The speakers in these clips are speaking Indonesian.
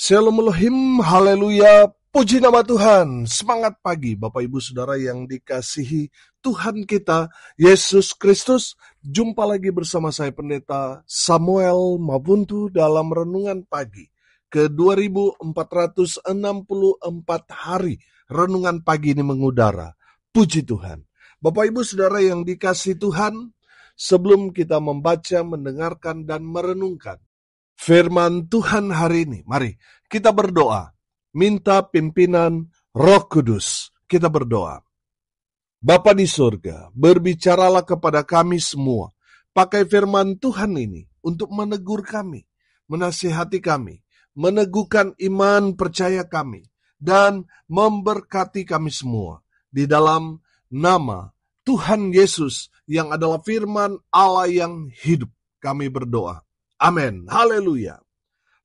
Shalom Elohim, haleluya, puji nama Tuhan. Semangat pagi Bapak Ibu Saudara yang dikasihi Tuhan kita, Yesus Kristus. Jumpa lagi bersama saya Pendeta Samuel Mabuntu dalam Renungan Pagi ke 2464 hari. Renungan pagi ini mengudara, puji Tuhan. Bapak Ibu Saudara yang dikasihi Tuhan, sebelum kita membaca, mendengarkan, dan merenungkan firman Tuhan hari ini, mari kita berdoa, minta pimpinan Roh Kudus. Kita berdoa. Bapa di surga, berbicaralah kepada kami semua, pakai firman Tuhan ini untuk menegur kami, menasihati kami, meneguhkan iman percaya kami, dan memberkati kami semua. Di dalam nama Tuhan Yesus yang adalah firman Allah yang hidup, kami berdoa. Amin. Haleluya.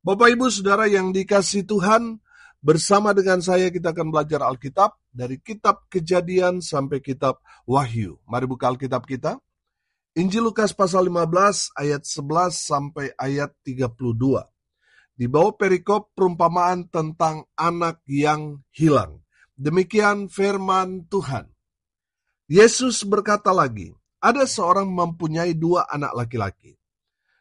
Bapak Ibu Saudara yang dikasihi Tuhan, bersama dengan saya kita akan belajar Alkitab dari kitab Kejadian sampai kitab Wahyu. Mari buka Alkitab kita. Injil Lukas pasal 15 ayat 11 sampai ayat 32. Di bawah perikop perumpamaan tentang anak yang hilang. Demikian firman Tuhan. Yesus berkata lagi, ada seorang mempunyai 2 anak laki-laki.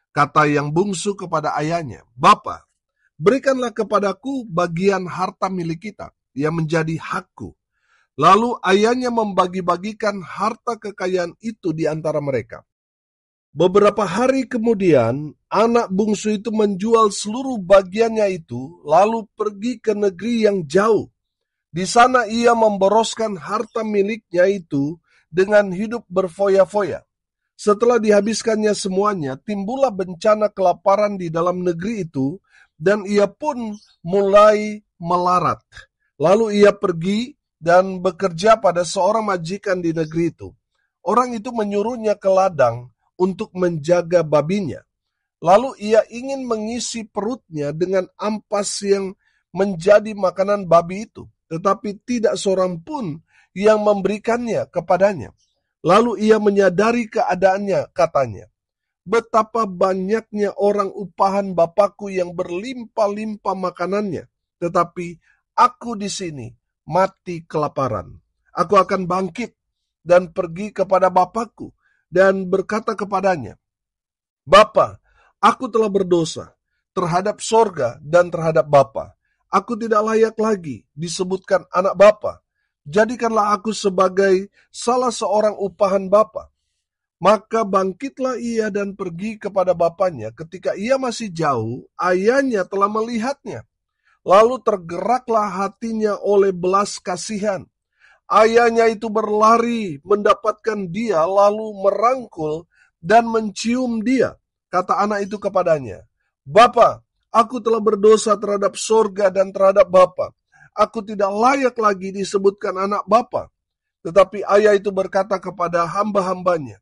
Kata yang bungsu kepada ayahnya, Bapa, berikanlah kepadaku bagian harta milik kita yang menjadi hakku. Lalu ayahnya membagi-bagikan harta kekayaan itu di antara mereka. Beberapa hari kemudian, anak bungsu itu menjual seluruh bagiannya itu, lalu pergi ke negeri yang jauh. Di sana ia memboroskan harta miliknya itu dengan hidup berfoya-foya. Setelah dihabiskannya semuanya, timbullah bencana kelaparan di dalam negeri itu, dan ia pun mulai melarat. Lalu ia pergi dan bekerja pada seorang majikan di negeri itu. Orang itu menyuruhnya ke ladang untuk menjaga babinya. Lalu ia ingin mengisi perutnya dengan ampas yang menjadi makanan babi itu, tetapi tidak seorang pun yang memberikannya kepadanya. Lalu ia menyadari keadaannya, katanya, betapa banyaknya orang upahan Bapakku yang berlimpah-limpah makanannya, tetapi aku di sini mati kelaparan. Aku akan bangkit dan pergi kepada Bapakku dan berkata kepadanya, Bapa, aku telah berdosa terhadap sorga dan terhadap Bapa. Aku tidak layak lagi disebutkan anak Bapa. Jadikanlah aku sebagai salah seorang upahan Bapa. Maka bangkitlah ia dan pergi kepada bapanya. Ketika ia masih jauh, ayahnya telah melihatnya. Lalu tergeraklah hatinya oleh belas kasihan. Ayahnya itu berlari mendapatkan dia, lalu merangkul dan mencium dia. Kata anak itu kepadanya, Bapa, aku telah berdosa terhadap sorga dan terhadap Bapa. Aku tidak layak lagi disebutkan anak Bapa. Tetapi ayah itu berkata kepada hamba-hambanya,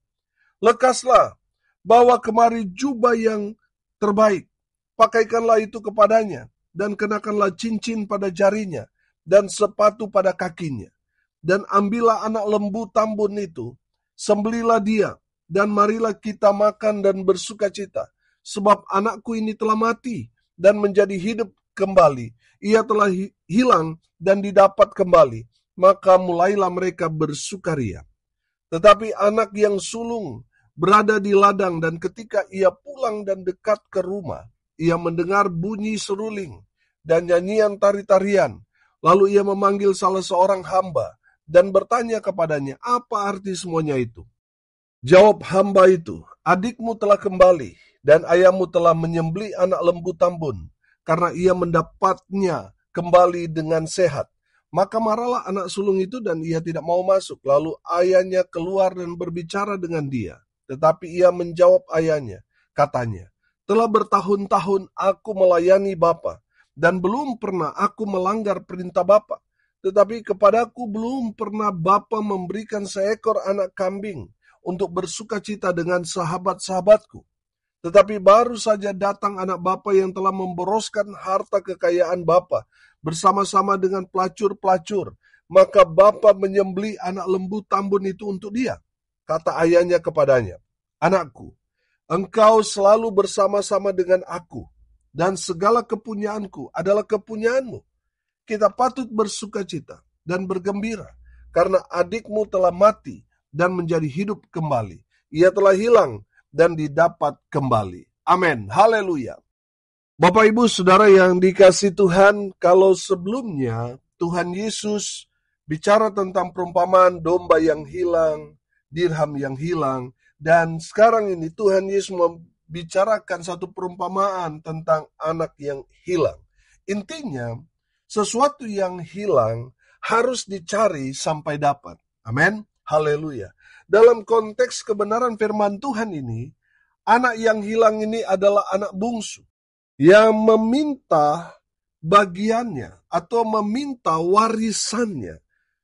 lekaslah, bawa kemari jubah yang terbaik, pakaikanlah itu kepadanya, dan kenakanlah cincin pada jarinya, dan sepatu pada kakinya. Dan ambillah anak lembu tambun itu, sembelilah dia, dan marilah kita makan dan bersukacita, sebab anakku ini telah mati, dan menjadi hidup kembali. Ia telah hilang dan didapat kembali. Maka mulailah mereka bersukaria. Tetapi anak yang sulung berada di ladang, dan ketika ia pulang dan dekat ke rumah, ia mendengar bunyi seruling dan nyanyian tari-tarian. Lalu ia memanggil salah seorang hamba dan bertanya kepadanya, apa arti semuanya itu? Jawab hamba itu, adikmu telah kembali, dan ayahmu telah menyembelih anak lembu tambun, karena ia mendapatnya kembali dengan sehat. Maka marahlah anak sulung itu dan ia tidak mau masuk. Lalu ayahnya keluar dan berbicara dengan dia. Tetapi ia menjawab ayahnya, katanya, telah bertahun-tahun aku melayani Bapa, dan belum pernah aku melanggar perintah Bapa. Tetapi kepadaku belum pernah Bapa memberikan seekor anak kambing untuk bersukacita dengan sahabat-sahabatku. Tetapi baru saja datang anak Bapa yang telah memboroskan harta kekayaan Bapa bersama-sama dengan pelacur-pelacur. Maka Bapa menyembelih anak lembu tambun itu untuk dia. Kata ayahnya kepadanya, anakku, engkau selalu bersama-sama dengan aku, dan segala kepunyaanku adalah kepunyaanmu. Kita patut bersukacita dan bergembira, karena adikmu telah mati dan menjadi hidup kembali. Ia telah hilang dan didapat kembali. Amin. Haleluya. Bapak Ibu Saudara yang dikasihi Tuhan, kalau sebelumnya Tuhan Yesus bicara tentang perumpamaan domba yang hilang, dirham yang hilang, dan sekarang ini Tuhan Yesus membicarakan satu perumpamaan tentang anak yang hilang. Intinya, sesuatu yang hilang harus dicari sampai dapat. Amin. Haleluya. Dalam konteks kebenaran firman Tuhan ini, anak yang hilang ini adalah anak bungsu yang meminta bagiannya atau meminta warisannya.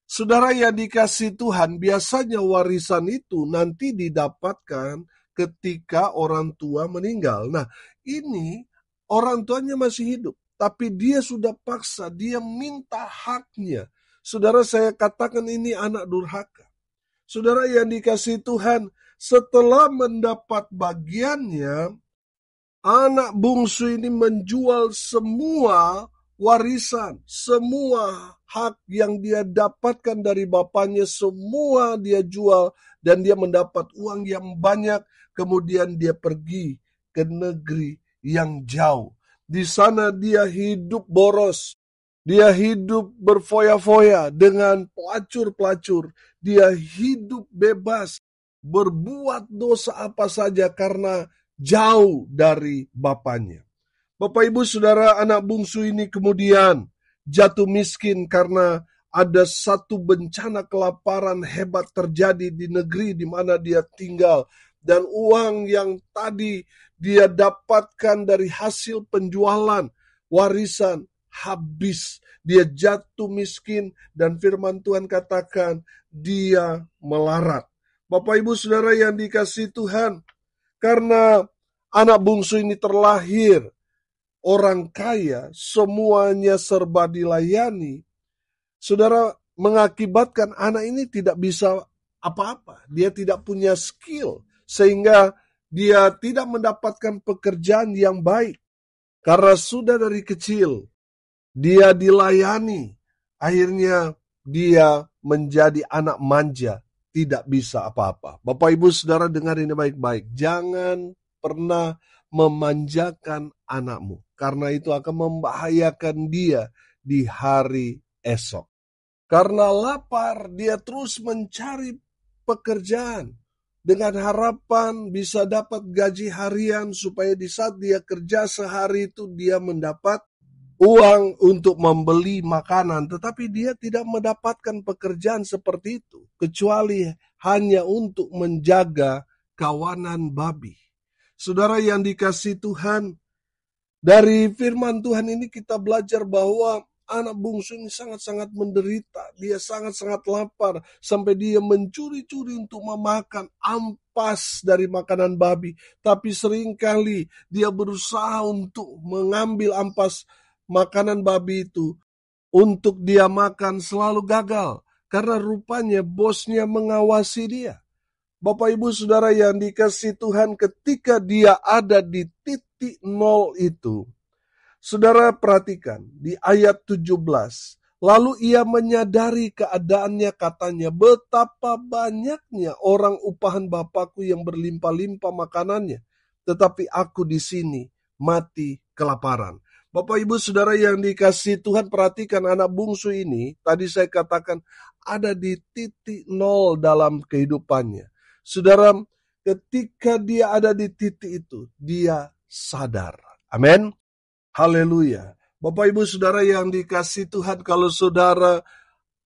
Saudara yang dikasihi Tuhan, biasanya warisan itu nanti didapatkan ketika orang tua meninggal. Nah, ini orang tuanya masih hidup, tapi dia sudah paksa, dia minta haknya. Saudara, saya katakan ini anak durhaka. Saudara yang dikasihi Tuhan, setelah mendapat bagiannya, anak bungsu ini menjual semua warisan, semua hak yang dia dapatkan dari bapaknya, semua dia jual dan dia mendapat uang yang banyak. Kemudian dia pergi ke negeri yang jauh. Di sana dia hidup boros, dia hidup berfoya-foya dengan pelacur-pelacur, dia hidup bebas, berbuat dosa apa saja karena jauh dari bapaknya. Bapak Ibu Saudara, anak bungsu ini kemudian jatuh miskin karena ada satu bencana kelaparan hebat terjadi di negeri di mana dia tinggal. Dan uang yang tadi dia dapatkan dari hasil penjualan warisan habis. Dia jatuh miskin dan firman Tuhan katakan dia melarat. Bapak Ibu Saudara yang dikasihi Tuhan, karena anak bungsu ini terlahir orang kaya, semuanya serba dilayani. Saudara, mengakibatkan anak ini tidak bisa apa-apa. Dia tidak punya skill, sehingga dia tidak mendapatkan pekerjaan yang baik. Karena sudah dari kecil, dia dilayani. Akhirnya dia menjadi anak manja, tidak bisa apa-apa. Bapak Ibu Saudara dengar ini baik-baik. Jangan pernah memanjakan anakmu, karena itu akan membahayakan dia di hari esok. Karena lapar, dia terus mencari pekerjaan dengan harapan bisa dapat gaji harian supaya di saat dia kerja sehari itu dia mendapat uang untuk membeli makanan. Tetapi dia tidak mendapatkan pekerjaan seperti itu, kecuali hanya untuk menjaga kawanan babi. Saudara yang dikasihi Tuhan, dari firman Tuhan ini kita belajar bahwa anak bungsu ini sangat-sangat menderita. Dia sangat-sangat lapar sampai dia mencuri-curi untuk memakan ampas dari makanan babi. Tapi seringkali dia berusaha untuk mengambil ampas makanan babi itu untuk dia makan, selalu gagal. Karena rupanya bosnya mengawasi dia. Bapak Ibu Saudara yang dikasihi Tuhan, ketika dia ada di titik nol itu, Saudara perhatikan di ayat 17. Lalu ia menyadari keadaannya, katanya, betapa banyaknya orang upahan Bapakku yang berlimpah-limpah makanannya, tetapi aku di sini mati kelaparan. Bapak Ibu Saudara yang dikasihi Tuhan, perhatikan anak bungsu ini, tadi saya katakan ada di titik nol dalam kehidupannya. Saudara, ketika dia ada di titik itu, dia sadar. Amin. Haleluya. Bapak Ibu Saudara yang dikasihi Tuhan, kalau saudara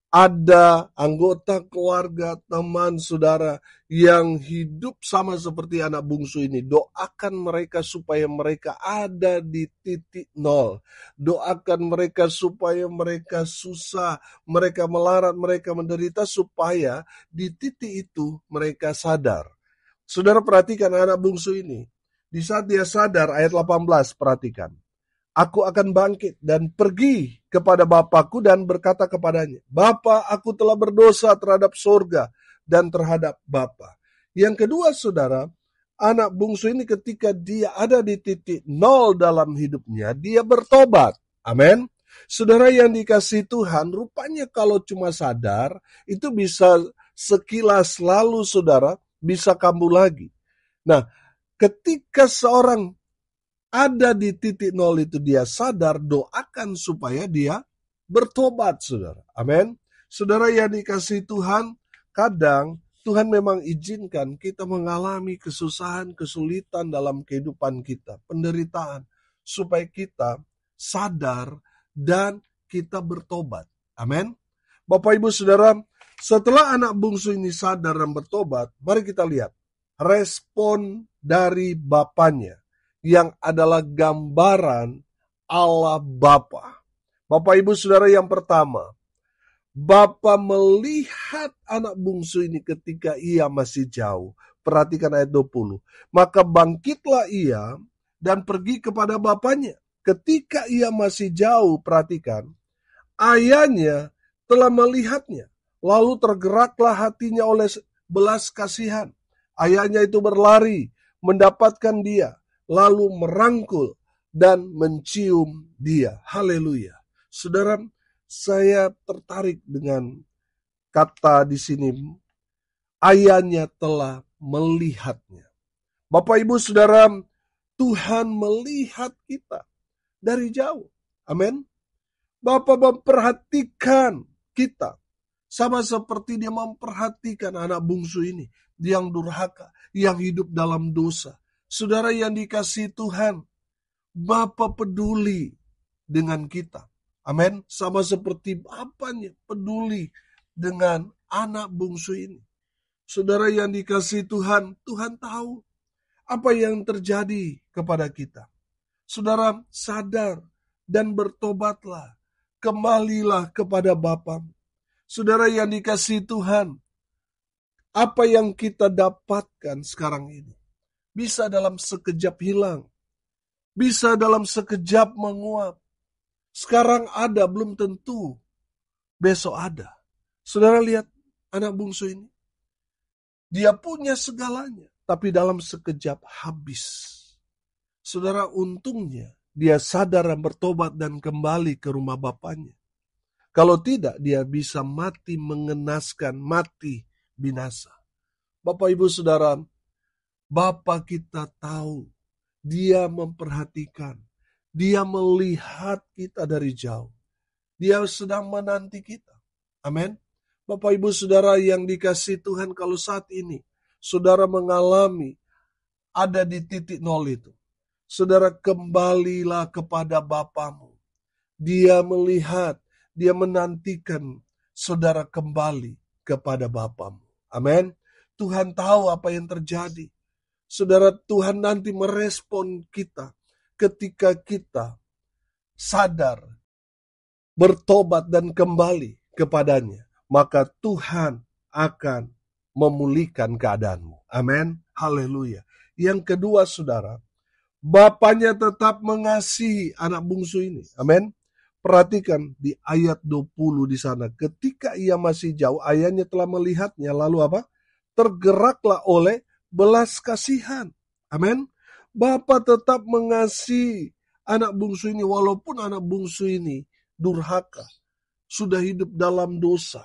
ada anggota keluarga, teman saudara yang hidup sama seperti anak bungsu ini, doakan mereka supaya mereka ada di titik nol. Doakan mereka supaya mereka susah, mereka melarat, mereka menderita, supaya di titik itu mereka sadar. Saudara perhatikan anak bungsu ini. Di saat dia sadar, ayat 18, perhatikan. Aku akan bangkit dan pergi kepada Bapakku dan berkata kepadanya, Bapa, aku telah berdosa terhadap surga dan terhadap Bapa. Yang kedua, saudara, anak bungsu ini ketika dia ada di titik nol dalam hidupnya, dia bertobat. Amin. Saudara yang dikasihi Tuhan, rupanya kalau cuma sadar, itu bisa sekilas lalu saudara, bisa kambuh lagi. Nah, ketika seorang ada di titik nol itu dia sadar, doakan supaya dia bertobat, saudara. Amin. Saudara yang dikasihi Tuhan, kadang Tuhan memang izinkan kita mengalami kesusahan, kesulitan dalam kehidupan kita, penderitaan, supaya kita sadar dan kita bertobat. Amin. Bapak Ibu Saudara, setelah anak bungsu ini sadar dan bertobat, mari kita lihat respon dari bapaknya yang adalah gambaran Allah Bapa. Bapak Ibu Saudara, yang pertama, Bapa melihat anak bungsu ini ketika ia masih jauh. Perhatikan ayat 20. Maka bangkitlah ia dan pergi kepada bapaknya. Ketika ia masih jauh, perhatikan, ayahnya telah melihatnya. Lalu tergeraklah hatinya oleh belas kasihan. Ayahnya itu berlari, mendapatkan dia, lalu merangkul dan mencium dia. Haleluya. Saudara, saya tertarik dengan kata di sini, ayahnya telah melihatnya. Bapak Ibu Saudara, Tuhan melihat kita dari jauh. Amin. Bapa memperhatikan kita. Sama seperti dia memperhatikan anak bungsu ini. Yang durhaka, yang hidup dalam dosa. Saudara yang dikasihi Tuhan, Bapa peduli dengan kita. Amin. Sama seperti bapaknya peduli dengan anak bungsu ini. Saudara yang dikasihi Tuhan, Tuhan tahu apa yang terjadi kepada kita. Saudara sadar dan bertobatlah. Kembalilah kepada Bapa. Saudara yang dikasihi Tuhan, apa yang kita dapatkan sekarang ini bisa dalam sekejap hilang. Bisa dalam sekejap menguap. Sekarang ada, belum tentu besok ada. Saudara lihat anak bungsu ini. Dia punya segalanya, tapi dalam sekejap habis. Saudara, untungnya dia sadar dan bertobat dan kembali ke rumah bapaknya. Kalau tidak, dia bisa mati mengenaskan, mati binasa. Bapak Ibu Saudara, Bapa kita tahu, dia memperhatikan. Dia melihat kita dari jauh. Dia sedang menanti kita. Amin. Bapak Ibu Saudara yang dikasihi Tuhan, kalau saat ini saudara mengalami ada di titik nol itu, saudara kembalilah kepada Bapamu. Dia melihat, dia menantikan saudara kembali kepada Bapamu. Amin. Tuhan tahu apa yang terjadi. Saudara, Tuhan nanti merespon kita ketika kita sadar, bertobat dan kembali kepadanya, maka Tuhan akan memulihkan keadaanmu. Amin. Haleluya. Yang kedua, saudara, bapaknya tetap mengasihi anak bungsu ini. Amin. Perhatikan di ayat 20 di sana. Ketika ia masih jauh, ayahnya telah melihatnya. Lalu apa? Tergeraklah oleh belas kasihan. Amin. Bapa tetap mengasihi anak bungsu ini walaupun anak bungsu ini durhaka, sudah hidup dalam dosa,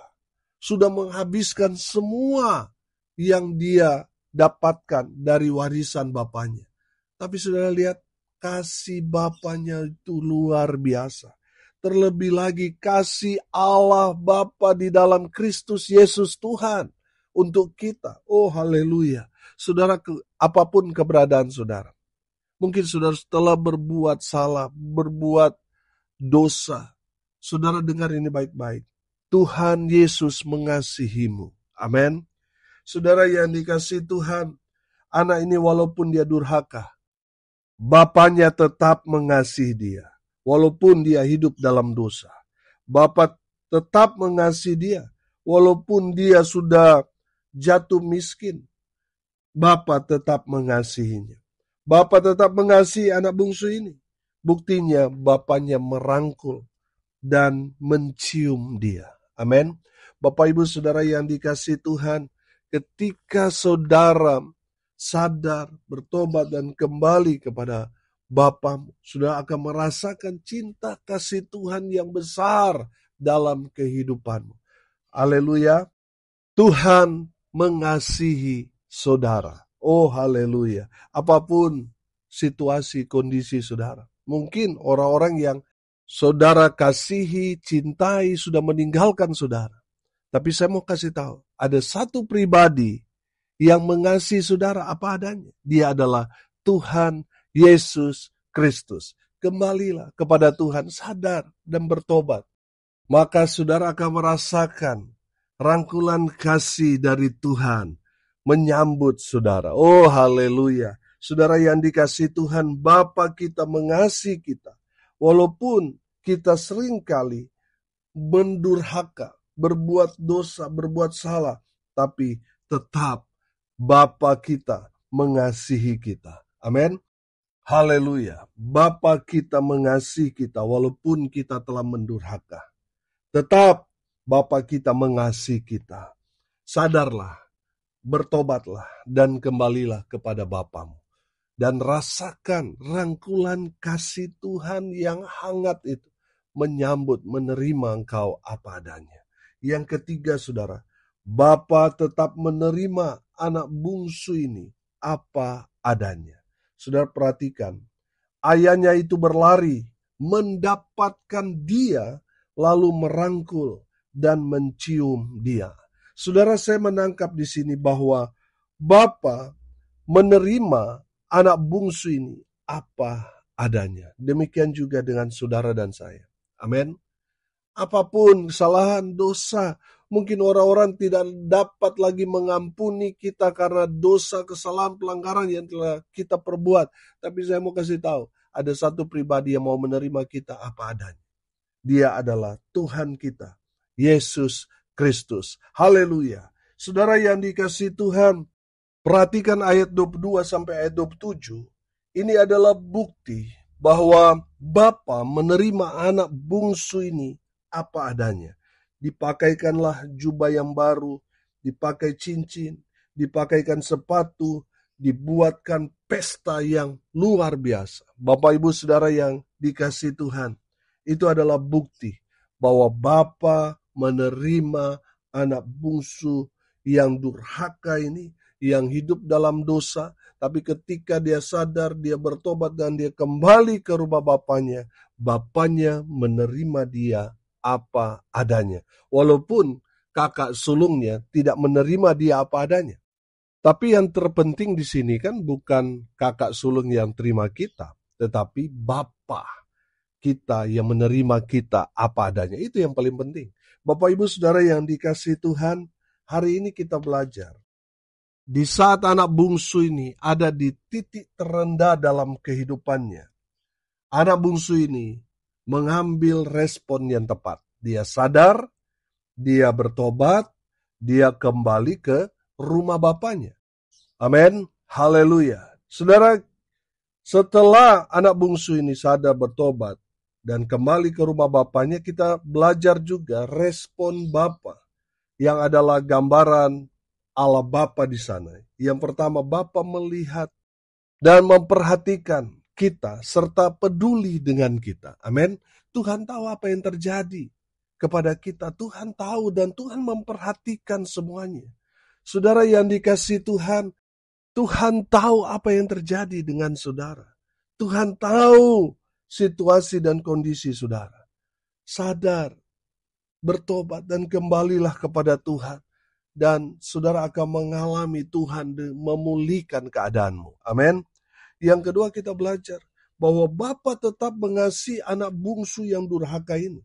sudah menghabiskan semua yang dia dapatkan dari warisan bapaknya. Tapi saudara lihat, kasih bapaknya itu luar biasa. Terlebih lagi kasih Allah Bapa di dalam Kristus Yesus Tuhan untuk kita. Oh haleluya. Saudara, apapun keberadaan saudara, mungkin saudara telah berbuat salah, berbuat dosa. Saudara dengar ini baik-baik. Tuhan Yesus mengasihimu. Amin. Saudara yang dikasihi Tuhan, anak ini walaupun dia durhaka, bapaknya tetap mengasihi dia. Walaupun dia hidup dalam dosa. Bapa tetap mengasihi dia. Walaupun dia sudah jatuh miskin. Bapa tetap mengasihinya. Bapa tetap mengasihi anak bungsu ini. Buktinya bapaknya merangkul dan mencium dia. Amin. Bapak Ibu Saudara yang dikasihi Tuhan, ketika saudara sadar, bertobat, dan kembali kepada Bapamu, saudara akan merasakan cinta kasih Tuhan yang besar dalam kehidupanmu. Haleluya. Tuhan mengasihi saudara. Oh haleluya. Apapun situasi, kondisi saudara. Mungkin orang-orang yang saudara kasihi, cintai, sudah meninggalkan saudara. Tapi saya mau kasih tahu, ada satu pribadi yang mengasihi saudara apa adanya. Dia adalah Tuhan Yesus Kristus. Kembalilah kepada Tuhan, sadar dan bertobat. Maka saudara akan merasakan rangkulan kasih dari Tuhan menyambut saudara. Oh haleluya. Saudara yang dikasihi Tuhan, Bapa kita mengasihi kita. Walaupun kita seringkali mendurhaka, berbuat dosa, berbuat salah, tapi tetap Bapa kita mengasihi kita. Amin. Haleluya. Bapa kita mengasihi kita walaupun kita telah mendurhaka. Tetap Bapa kita mengasihi kita. Sadarlah, bertobatlah, dan kembalilah kepada Bapamu. Dan rasakan rangkulan kasih Tuhan yang hangat itu. Menyambut, menerima engkau apa adanya. Yang ketiga saudara, Bapa tetap menerima anak bungsu ini apa adanya. Saudara perhatikan, ayahnya itu berlari, mendapatkan dia, lalu merangkul dan mencium dia. Saudara, saya menangkap di sini bahwa Bapa menerima anak bungsu ini apa adanya. Demikian juga dengan saudara dan saya. Amin. Apapun kesalahan, dosa, mungkin orang-orang tidak dapat lagi mengampuni kita karena dosa, kesalahan, pelanggaran yang telah kita perbuat. Tapi saya mau kasih tahu, ada satu pribadi yang mau menerima kita apa adanya. Dia adalah Tuhan kita, Yesus Kristus. Haleluya. Saudara yang dikasihi Tuhan, perhatikan ayat 22 sampai ayat 27. Ini adalah bukti bahwa Bapa menerima anak bungsu ini apa adanya. Dipakaikanlah jubah yang baru, dipakai cincin, dipakaikan sepatu, dibuatkan pesta yang luar biasa. Bapak Ibu Saudara yang dikasihi Tuhan, itu adalah bukti bahwa Bapa menerima anak bungsu yang durhaka ini, yang hidup dalam dosa, tapi ketika dia sadar, dia bertobat dan dia kembali ke rumah Bapanya, Bapanya menerima dia apa adanya. Walaupun kakak sulungnya tidak menerima dia apa adanya. Tapi yang terpenting di sini kan bukan kakak sulung yang terima kita, tetapi Bapa kita yang menerima kita apa adanya. Itu yang paling penting. Bapak Ibu Saudara yang dikasihi Tuhan, hari ini kita belajar. Di saat anak bungsu ini ada di titik terendah dalam kehidupannya, anak bungsu ini mengambil respon yang tepat. Dia sadar, dia bertobat, dia kembali ke rumah Bapanya. Amin. Haleluya. Saudara, setelah anak bungsu ini sadar, bertobat, dan kembali ke rumah Bapanya, kita belajar juga respon Bapa yang adalah gambaran Allah Bapa di sana. Yang pertama, Bapa melihat dan memperhatikan kita serta peduli dengan kita. Amin. Tuhan tahu apa yang terjadi kepada kita. Tuhan tahu dan Tuhan memperhatikan semuanya. Saudara yang dikasihi Tuhan, Tuhan tahu apa yang terjadi dengan saudara. Tuhan tahu situasi dan kondisi saudara. Sadar, bertobat dan kembalilah kepada Tuhan. Dan saudara akan mengalami Tuhan memulihkan keadaanmu. Amin. Yang kedua kita belajar bahwa Bapa tetap mengasihi anak bungsu yang durhaka ini.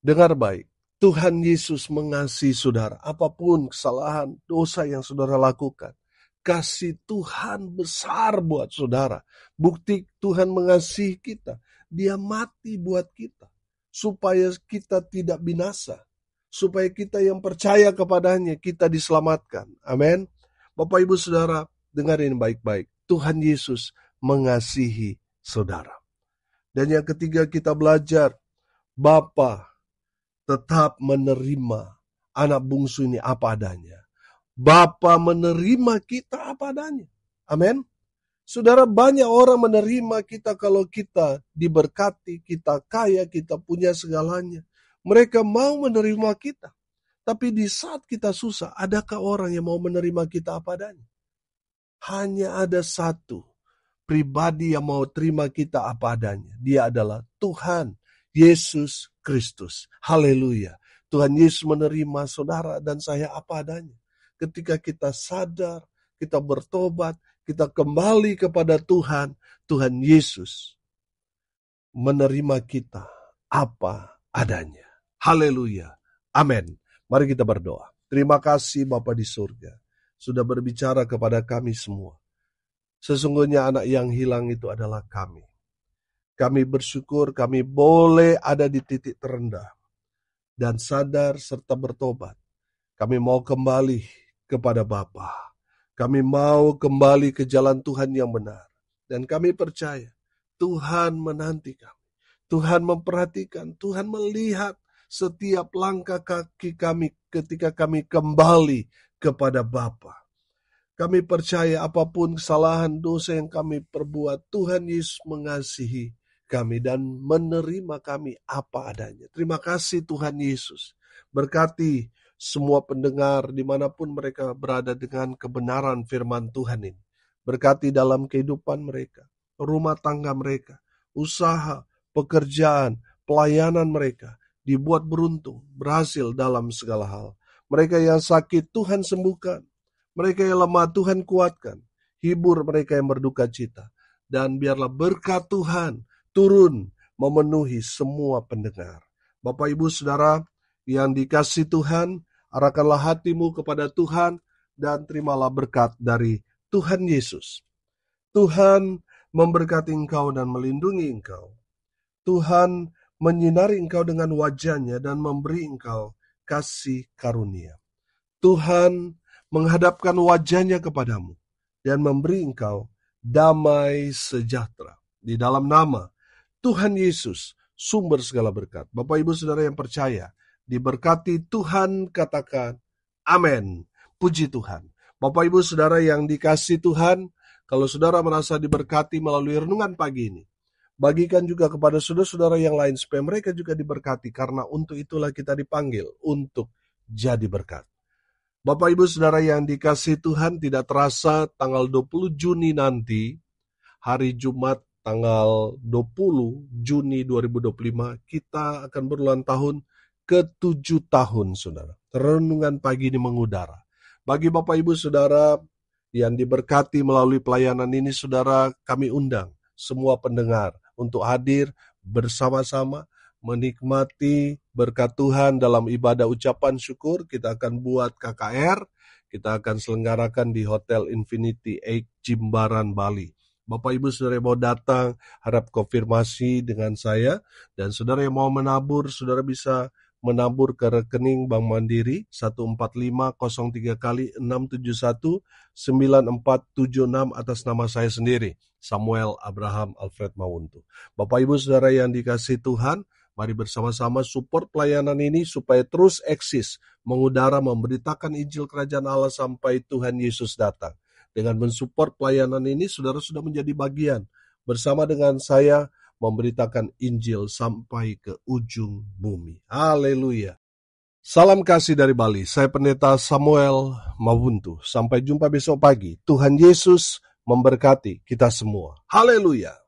Dengar baik, Tuhan Yesus mengasihi saudara. Apapun kesalahan, dosa yang saudara lakukan, kasih Tuhan besar buat saudara. Bukti Tuhan mengasihi kita. Dia mati buat kita. Supaya kita tidak binasa. Supaya kita yang percaya kepadanya, kita diselamatkan. Amin. Bapak Ibu Saudara, dengarin baik-baik. Tuhan Yesus mengasihi saudara. Dan yang ketiga kita belajar, Bapa tetap menerima anak bungsu ini apa adanya. Bapa menerima kita apa adanya. Amin. Saudara, banyak orang menerima kita kalau kita diberkati, kita kaya, kita punya segalanya. Mereka mau menerima kita. Tapi di saat kita susah, adakah orang yang mau menerima kita apa adanya? Hanya ada satu pribadi yang mau terima kita apa adanya. Dia adalah Tuhan Yesus Kristus. Haleluya. Tuhan Yesus menerima saudara dan saya apa adanya. Ketika kita sadar, kita bertobat, kita kembali kepada Tuhan, Tuhan Yesus menerima kita apa adanya. Haleluya. Amin. Mari kita berdoa. Terima kasih Bapa di surga, sudah berbicara kepada kami semua. Sesungguhnya anak yang hilang itu adalah kami. Kami bersyukur kami boleh ada di titik terendah dan sadar serta bertobat. Kami mau kembali kepada Bapa. Kami mau kembali ke jalan Tuhan yang benar. Dan kami percaya Tuhan menanti kami. Tuhan memperhatikan, Tuhan melihat setiap langkah kaki kami ketika kami kembali kepada Bapa. Kami percaya apapun kesalahan dosa yang kami perbuat, Tuhan Yesus mengasihi kami dan menerima kami apa adanya. Terima kasih Tuhan Yesus. Berkati semua pendengar dimanapun mereka berada dengan kebenaran firman Tuhan ini. Berkati dalam kehidupan mereka, rumah tangga mereka, usaha, pekerjaan, pelayanan mereka. Dibuat beruntung, berhasil dalam segala hal. Mereka yang sakit Tuhan sembuhkan. Mereka yang lemah Tuhan kuatkan. Hibur mereka yang berduka cita. Dan biarlah berkat Tuhan turun memenuhi semua pendengar. Bapak Ibu Saudara yang dikasihi Tuhan, arahkanlah hatimu kepada Tuhan dan terimalah berkat dari Tuhan Yesus. Tuhan memberkati engkau dan melindungi engkau. Tuhan menyinari engkau dengan wajah-Nya dan memberi engkau kasih karunia. Tuhan menghadapkan wajah-Nya kepadamu dan memberi engkau damai sejahtera. Di dalam nama Tuhan Yesus, sumber segala berkat. Bapak Ibu Saudara yang percaya, diberkati Tuhan, katakan amin. Puji Tuhan. Bapak Ibu Saudara yang dikasihi Tuhan, kalau saudara merasa diberkati melalui renungan pagi ini, bagikan juga kepada saudara-saudara yang lain supaya mereka juga diberkati, karena untuk itulah kita dipanggil untuk jadi berkat. Bapak Ibu Saudara yang dikasihi Tuhan, tidak terasa tanggal 20 Juni nanti, hari Jumat tanggal 20 Juni 2025, kita akan berulang tahun ke-7 tahun, saudara. Renungan pagi ini mengudara. Bagi Bapak Ibu Saudara yang diberkati melalui pelayanan ini, saudara, kami undang semua pendengar untuk hadir bersama-sama menikmati berkat Tuhan dalam ibadah ucapan syukur. Kita akan buat KKR, kita akan selenggarakan di Hotel Infinity Egg Jimbaran, Bali. Bapak Ibu Saudara yang mau datang, harap konfirmasi dengan saya. Dan saudara yang mau menabur, saudara bisa menabur ke rekening Bank Mandiri 14503 kali 671 9476 atas nama saya sendiri, Samuel Abraham Alfred Mawuntu. Bapak Ibu Saudara yang dikasihi Tuhan, mari bersama-sama support pelayanan ini supaya terus eksis, mengudara, memberitakan Injil Kerajaan Allah sampai Tuhan Yesus datang. Dengan mensupport pelayanan ini, saudara sudah menjadi bagian bersama dengan saya memberitakan Injil sampai ke ujung bumi. Haleluya. Salam kasih dari Bali. Saya Pendeta Samuel Mawuntu. Sampai jumpa besok pagi. Tuhan Yesus memberkati kita semua. Haleluya.